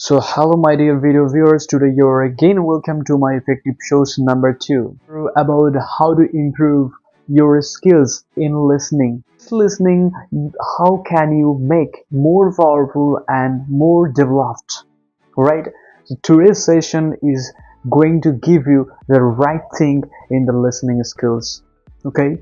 So hello my dear video viewers, today you're again welcome to my effective shows number 2 about how to improve your skills in listening. Listening, how can you make more powerful and more developed, right? So today's session is going to give you the right thing in the listening skills, okay?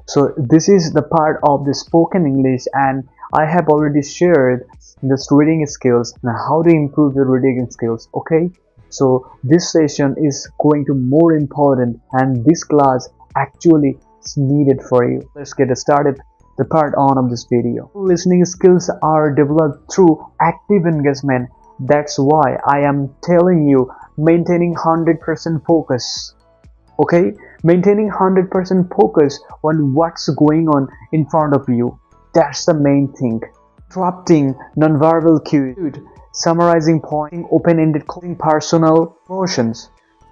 So this is the part of the spoken English, and I have already shared this reading skills and how to improve your reading skills, okay? So this session is going to more important, and this class actually is needed for you. Let's get started the part on of this video. Listening skills are developed through active engagement. That's why I am telling you, maintaining 100% focus, okay? Maintaining 100% focus on what's going on in front of you, that's the main thing. Interrupting nonverbal cues, summarizing points, open-ended personal emotions.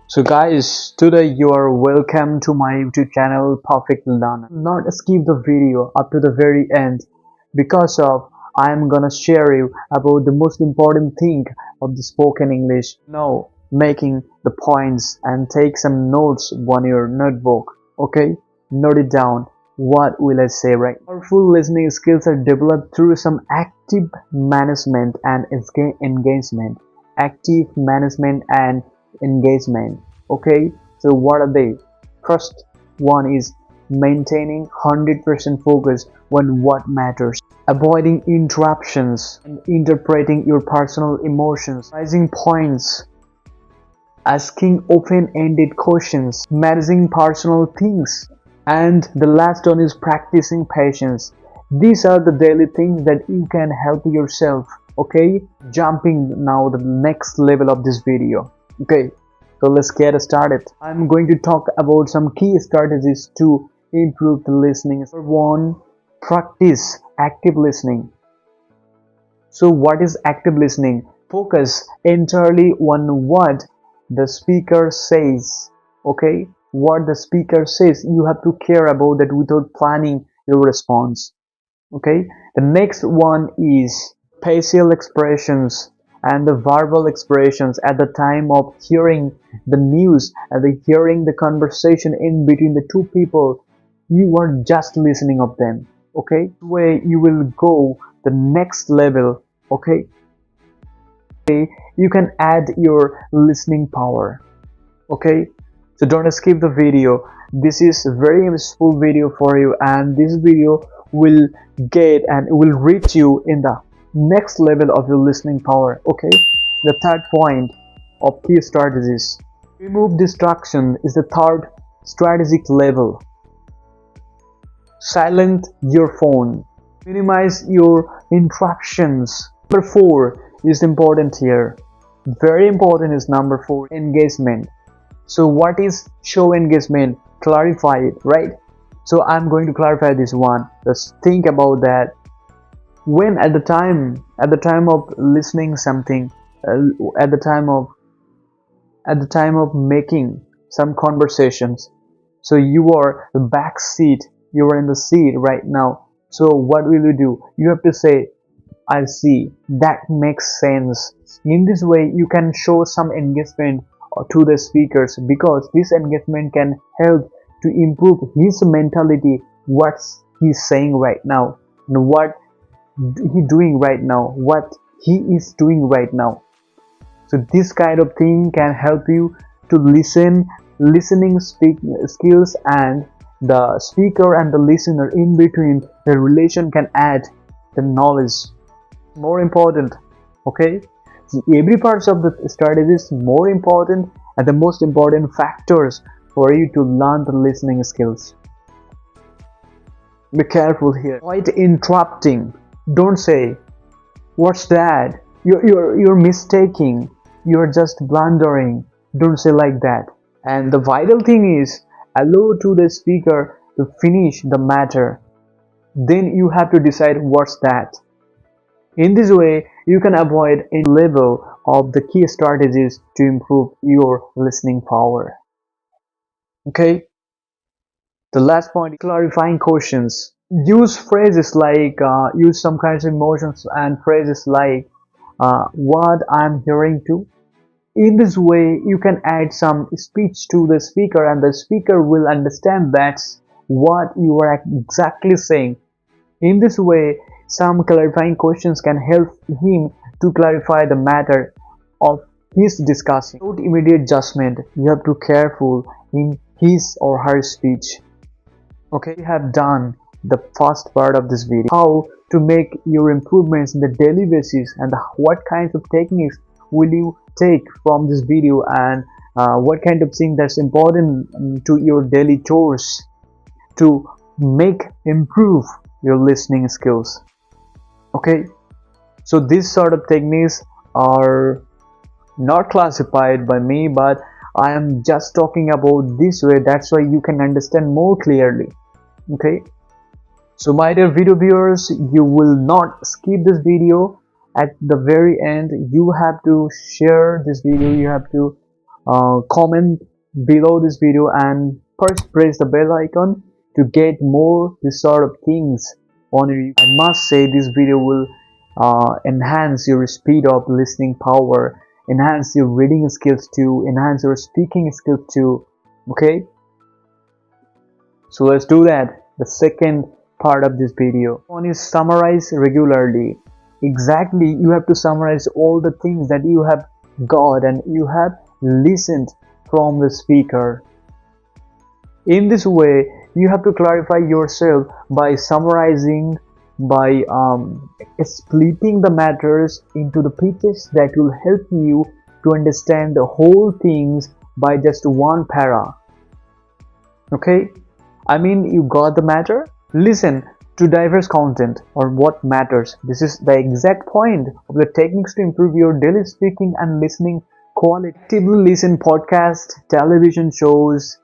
So guys, today you are welcome to my YouTube channel Perfect Learner. Not skip the video up to the very end, because of I am gonna share you about the most important thing of the spoken English. Now making the points and take some notes on your notebook, okay? Note it down. What will I say, right? Powerful listening skills are developed through some active management and engagement. Active management and engagement, okay? So what are they? First one is maintaining 100% focus on what matters, avoiding interruptions and interpreting your personal emotions, raising points, asking open-ended questions, managing personal things, and the last one is practicing patience. These are the daily things that you can help yourself, okay? Jumping now the next level of this video, okay? So let's get started. I'm going to talk about some key strategies to improve the listening. Number one, practice active listening. So what is active listening? Focus entirely on what the speaker says, okay? What the speaker says, you have to care about that without planning your response, okay? The next one is facial expressions and the verbal expressions at the time of hearing the news and hearing the conversation in between the two people. You are just listening of them, okay? This way you will go the next level, okay? You can add your listening power, okay? So don't skip the video. This is a very useful video for you, and this video will get and will reach you in the next level of your listening power, okay? The third point of key strategies. Remove distraction is the third strategic level. Silence your phone. Minimize your interruptions. Number 4 is important here. Very important is number 4, engagement. So what is show engagement? Clarify it, right? So I'm going to clarify this one. Just think about that. When at the time of listening something, at the time of making some conversations, so you are the back seat, you are in the seat right now. So what will you do? You have to say, I see, that makes sense. In this way you can show some engagement to the speakers, because this engagement can help to improve his mentality, what he's saying right now, and what he doing right now, what he is doing right now. So this kind of thing can help you to listening skills, and the speaker and the listener in between, the relation can add the knowledge. More important, okay? So every part of the strategy is more important, and the most important factors for you to learn the listening skills. Be careful here. Avoid interrupting. Don't say, what's that? You're mistaking. You're just blundering. Don't say like that. And the vital thing is, allow to the speaker to finish the matter. Then you have to decide what's that. In this way, you can avoid a level of the key strategies to improve your listening power. Okay? The last point, clarifying questions. Use phrases like, use some kinds of emotions and phrases like, what I'm hearing to. In this way, you can add some speech to the speaker, and the speaker will understand that's what you are exactly saying. In this way, some clarifying questions can help him to clarify the matter of his discussing. Without immediate judgment, you have to be careful in his or her speech. Okay, we have done the first part of this video, how to make your improvements in the daily basis, and what kinds of techniques will you take from this video, and what kind of thing that's important to your daily chores to make improve your listening skills. Okay, so these sort of techniques are not classified by me, but I am just talking about this way, that's why you can understand more clearly. Okay, so my dear video viewers, you will not skip this video. At the very end, you have to share this video, you have to comment below this video, and first press the bell icon to get more this sort of things on you. I must say this video will enhance your speed of listening power, enhance your reading skills too, enhance your speaking skills too. Okay, so let's do that. The second part of this video. One is summarize regularly. Exactly, you have to summarize all the things that you have got and you have listened from the speaker. In this way, you have to clarify yourself by summarizing, by splitting the matters into the pieces that will help you to understand the whole things by just one para. Okay, I mean, you got the matter? Listen to diverse content or what matters. This is the exact point of the techniques to improve your daily speaking and listening quality. Actively listen podcasts, television shows,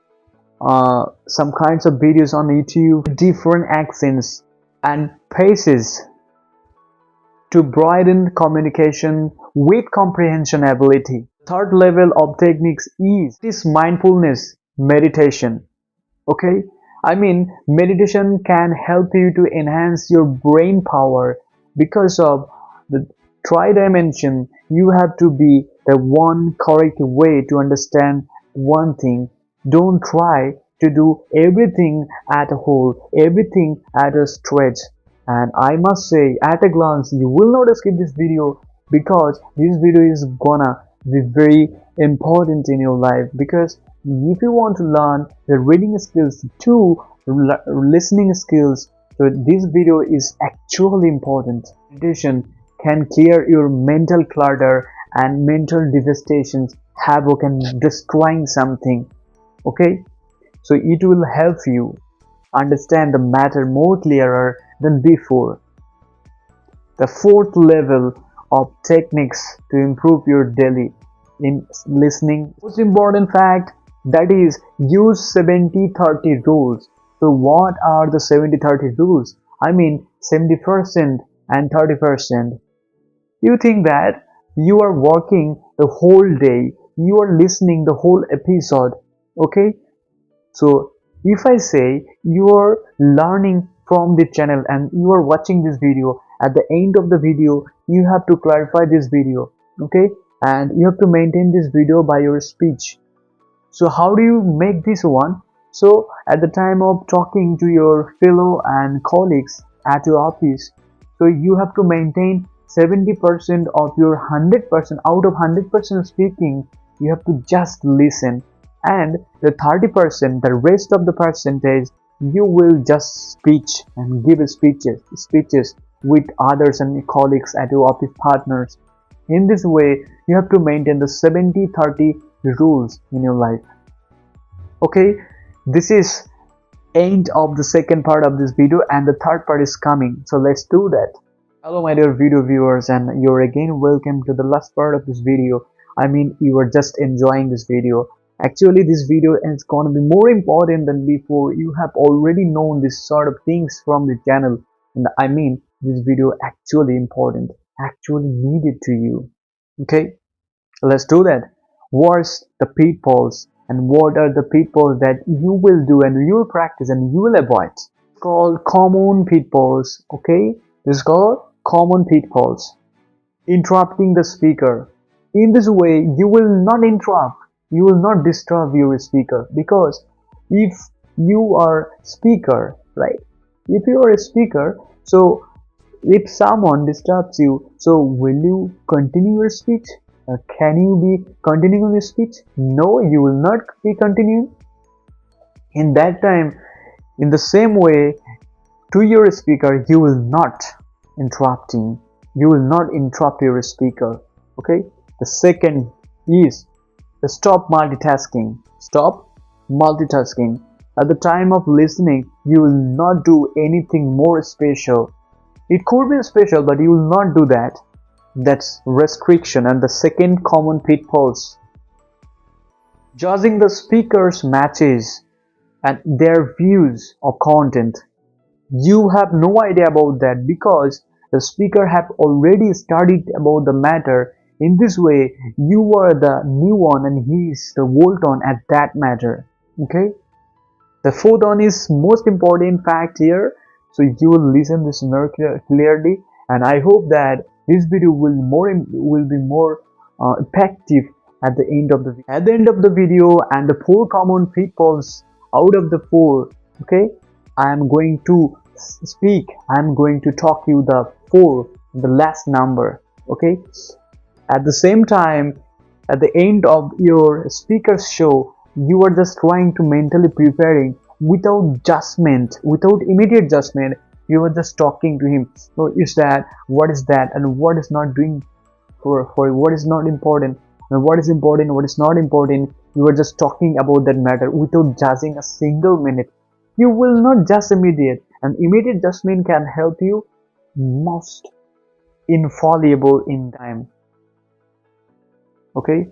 some kinds of videos on YouTube, different accents and paces to broaden communication with comprehension ability. Third level of techniques is this mindfulness meditation. Okay, I mean, meditation can help you to enhance your brain power. Because of the tri-dimension, you have to be the one correct way to understand one thing. Don't try to do everything at a whole, everything at a stretch. And I must say, at a glance, you will not skip this video, because this video is gonna be very important in your life. Because if you want to learn the reading skills too, listening skills, so this video is actually important. Meditation can clear your mental clutter and mental devastations, havoc, and destroying something. Okay, so it will help you understand the matter more clearer than before. The fourth level of techniques to improve your daily in listening, most important fact, that is, use 70-30 rules. So what are the 70-30 rules? I mean 70% and 30%. You think that you are working the whole day, you are listening the whole episode. Okay, so if I say you are learning from the channel and you are watching this video, at the end of the video you have to clarify this video. Okay, and you have to maintain this video by your speech. So how do you make this one? So at the time of talking to your fellow and colleagues at your office, so you have to maintain 70% of your 100%. Out of 100% speaking, you have to just listen, and the 30%, the rest of the percentage, you will just speech and give speeches with others and colleagues at your office partners. In this way, you have to maintain the 70-30 rules in your life. Okay, this is end of the second part of this video, and the third part is coming, so let's do that. Hello my dear video viewers, and you're again welcome to the last part of this video. I mean, you are just enjoying this video. Actually, this video is going to be more important than before. You have already known this sort of things from the channel, and I mean, this video actually important, actually needed to you. Okay, let's do that. What's the pitfalls, and what are the pitfalls that you will do and you will practice and you will avoid? It's called common pitfalls. Okay, this is called common pitfalls. interrupting the speaker. In this way, you will not interrupt, you will not disturb your speaker, because if you are speaker, right? If you are a speaker, so if someone disturbs you, so will you continue your speech? Can you be continuing your speech? No, you will not be continuing. In that time, in the same way, to your speaker, you will not interrupting. You will not interrupt your speaker. Okay. The second is the stop multitasking. Stop multitasking. At the time of listening, you will not do anything more special. It could be special, but you will not do that. That's restriction. And the second common pitfalls: judging the speaker's matches and their views of content. You have no idea about that, because the speaker have already studied about the matter. In this way, you are the new one and he is the old one at that matter. Okay. The fourth one is most important fact here. So you will listen this more clearly, and I hope that this video will be more effective at the end of the video. At the end of the video, and the four common pitfalls out of the four. Okay, I am going to speak. I am going to talk you the four, the last number. Okay. At the same time, at the end of your speaker's show, you are just trying to mentally preparing without judgment, without immediate judgment. You are just talking to him. So is that, what is that, and what is not doing for what is not important, and what is important, what is not important. You are just talking about that matter without judging a single minute. You will not judge immediate, and immediate judgment can help you most infallible in time. Okay.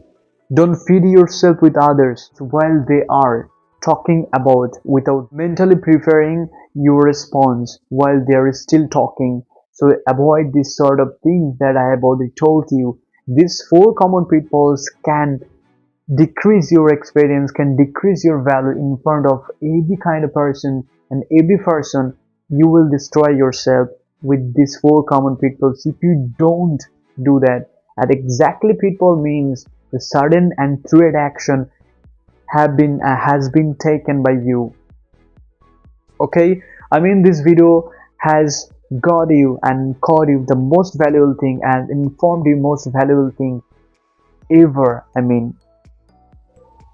Don't feed yourself with others while they are talking about, without mentally preparing your response while they are still talking. So avoid this sort of things that I have already told you. These four common pitfalls can decrease your experience, can decrease your value in front of every kind of person, and every person. You will destroy yourself with these four common pitfalls if you don't do that. And exactly, pitfall means the sudden and threat action has been taken by you. Okay, I mean, this video has got you and caught you the most valuable thing and informed you most valuable thing ever. I mean,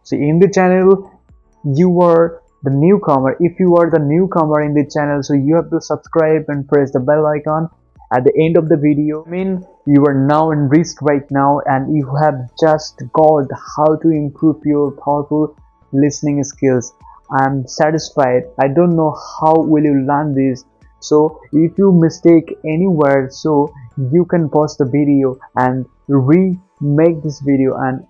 see, in the channel, you are the newcomer. If you are the newcomer in the channel, so you have to subscribe and press the bell icon at the end of the video. I mean, you are now in risk right now, and you have just got how to improve your powerful listening skills. I'm satisfied. I don't know how will you learn this. So if you mistake anywhere, so you can pause the video and remake this video and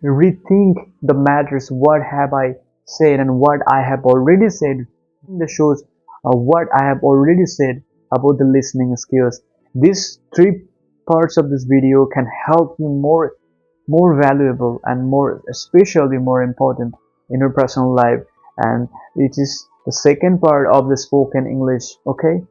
rethink the matters. What have I said and what I have already said in the shows, what I have already said about the listening skills. These three parts of this video can help you more valuable and more, especially more important in your personal life, and it is the second part of the spoken English. Okay,